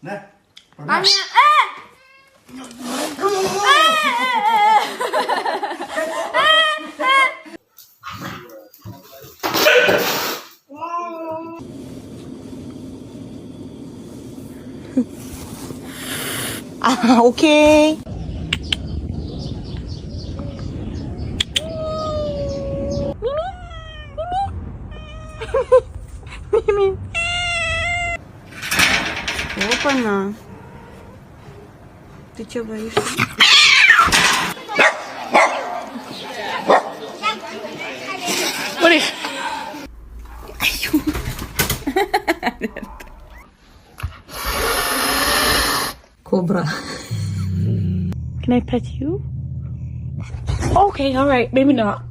네. 아니야. 아, 오케이. 미미. Опа-на. Ты чё боишься? Борис. Cobra. Can I pet you? Okay, alright, maybe not.